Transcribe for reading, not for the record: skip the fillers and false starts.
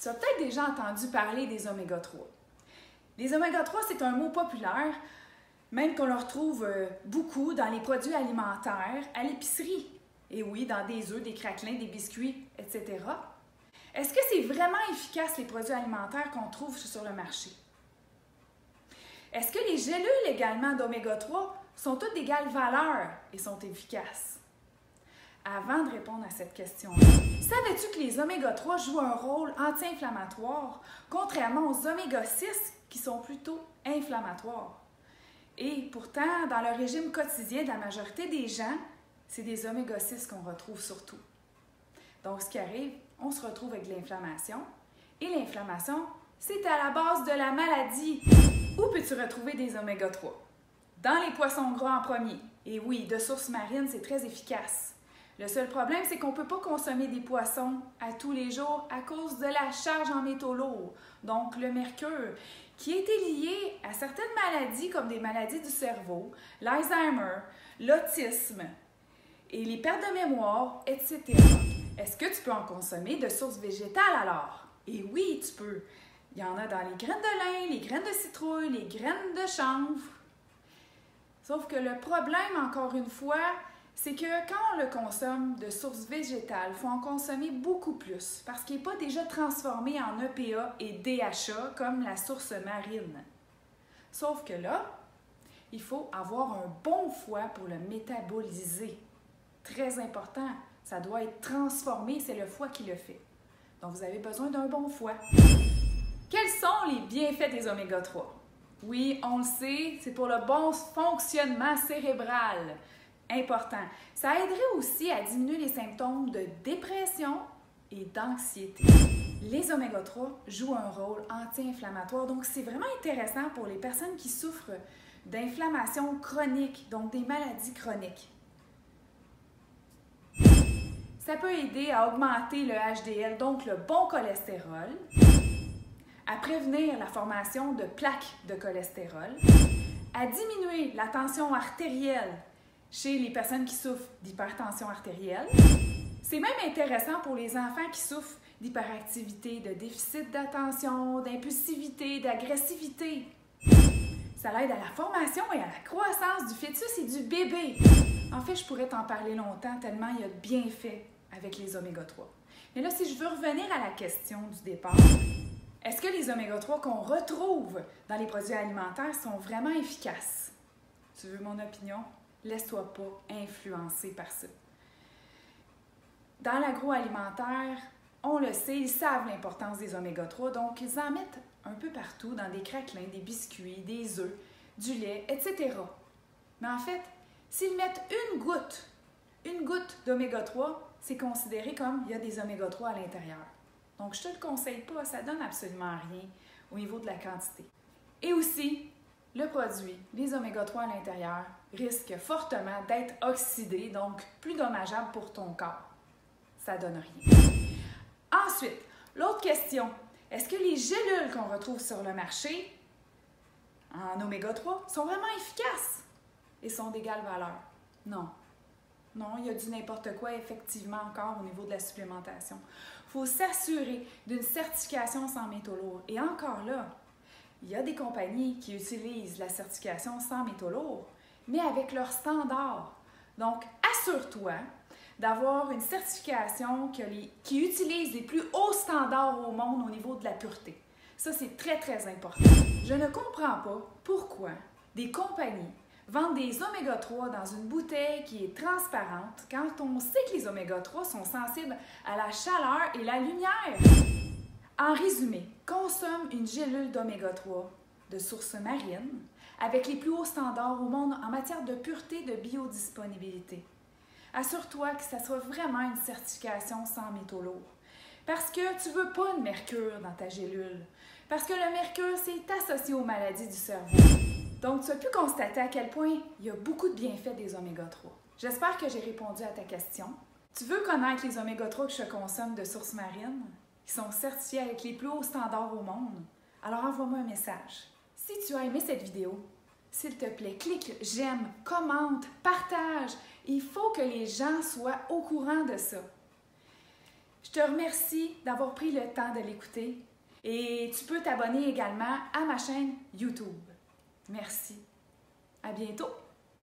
Tu as peut-être déjà entendu parler des oméga 3. Les oméga 3, c'est un mot populaire, même qu'on le retrouve beaucoup dans les produits alimentaires, à l'épicerie. Et oui, dans des œufs, des craquelins, des biscuits, etc. Est-ce que c'est vraiment efficace, les produits alimentaires qu'on trouve sur le marché? Est-ce que les gélules également d'oméga 3 sont toutes d'égale valeur et sont efficaces? Avant de répondre à cette question-là, savais-tu que les oméga 3 jouent un rôle anti-inflammatoire, contrairement aux oméga 6 qui sont plutôt inflammatoires? Et pourtant, dans le régime quotidien de la majorité des gens, c'est des oméga 6 qu'on retrouve surtout. Donc, ce qui arrive, on se retrouve avec de l'inflammation. Et l'inflammation, c'est à la base de la maladie. Où peux-tu retrouver des oméga 3? Dans les poissons gras en premier. Et oui, de source marine, c'est très efficace. Le seul problème, c'est qu'on ne peut pas consommer des poissons à tous les jours à cause de la charge en métaux lourds, donc le mercure, qui est lié à certaines maladies comme des maladies du cerveau, l'Alzheimer, l'autisme et les pertes de mémoire, etc. Est-ce que tu peux en consommer de sources végétales alors? Et oui, tu peux. Il y en a dans les graines de lin, les graines de citrouille, les graines de chanvre. Sauf que le problème, encore une fois, c'est que quand on le consomme de sources végétales, il faut en consommer beaucoup plus parce qu'il n'est pas déjà transformé en EPA et DHA comme la source marine. Sauf que là, il faut avoir un bon foie pour le métaboliser. Très important, ça doit être transformé, c'est le foie qui le fait. Donc, vous avez besoin d'un bon foie. Quels sont les bienfaits des oméga 3? Oui, on le sait, c'est pour le bon fonctionnement cérébral. Important. Ça aiderait aussi à diminuer les symptômes de dépression et d'anxiété. Les oméga 3 jouent un rôle anti-inflammatoire, donc c'est vraiment intéressant pour les personnes qui souffrent d'inflammation chronique, donc des maladies chroniques. Ça peut aider à augmenter le HDL, donc le bon cholestérol, à prévenir la formation de plaques de cholestérol, à diminuer la tension artérielle chez les personnes qui souffrent d'hypertension artérielle. C'est même intéressant pour les enfants qui souffrent d'hyperactivité, de déficit d'attention, d'impulsivité, d'agressivité. Ça l'aide à la formation et à la croissance du fœtus et du bébé. En fait, je pourrais t'en parler longtemps tellement il y a de bienfaits avec les oméga 3. Mais là, si je veux revenir à la question du départ, est-ce que les oméga 3 qu'on retrouve dans les produits alimentaires sont vraiment efficaces? Tu veux mon opinion? Laisse-toi pas influencer par ça. Dans l'agroalimentaire, on le sait, ils savent l'importance des oméga 3, donc ils en mettent un peu partout dans des craquelins, des biscuits, des œufs, du lait, etc. Mais en fait, s'ils mettent une goutte d'oméga 3, c'est considéré comme il y a des oméga 3 à l'intérieur. Donc, je ne te le conseille pas, ça donne absolument rien au niveau de la quantité. Et aussi, le produit, les oméga 3 à l'intérieur, risque fortement d'être oxydé, donc plus dommageable pour ton corps. Ça donne rien. Ensuite, l'autre question, est-ce que les gélules qu'on retrouve sur le marché en oméga 3 sont vraiment efficaces et sont d'égale valeur? Non. Non, il y a du n'importe quoi effectivement encore au niveau de la supplémentation. Il faut s'assurer d'une certification sans métaux lourds. Et encore là, il y a des compagnies qui utilisent la certification sans métaux lourds, mais avec leurs standards. Donc, assure-toi d'avoir une certification qui utilise les plus hauts standards au monde au niveau de la pureté. Ça, c'est très, très important. Je ne comprends pas pourquoi des compagnies vendent des oméga 3 dans une bouteille qui est transparente quand on sait que les oméga 3 sont sensibles à la chaleur et la lumière. En résumé, consomme une gélule d'oméga 3 de source marine avec les plus hauts standards au monde en matière de pureté de biodisponibilité. Assure-toi que ça soit vraiment une certification sans métaux lourds. Parce que tu ne veux pas de mercure dans ta gélule. Parce que le mercure, c'est associé aux maladies du cerveau. Donc, tu as pu constater à quel point il y a beaucoup de bienfaits des oméga 3. J'espère que j'ai répondu à ta question. Tu veux connaître les oméga 3 que je consomme de sources marines, qui sont certifiés avec les plus hauts standards au monde? Alors envoie-moi un message. Si tu as aimé cette vidéo, s'il te plaît, clique j'aime, commente, partage. Il faut que les gens soient au courant de ça. Je te remercie d'avoir pris le temps de l'écouter et tu peux t'abonner également à ma chaîne YouTube. Merci. À bientôt!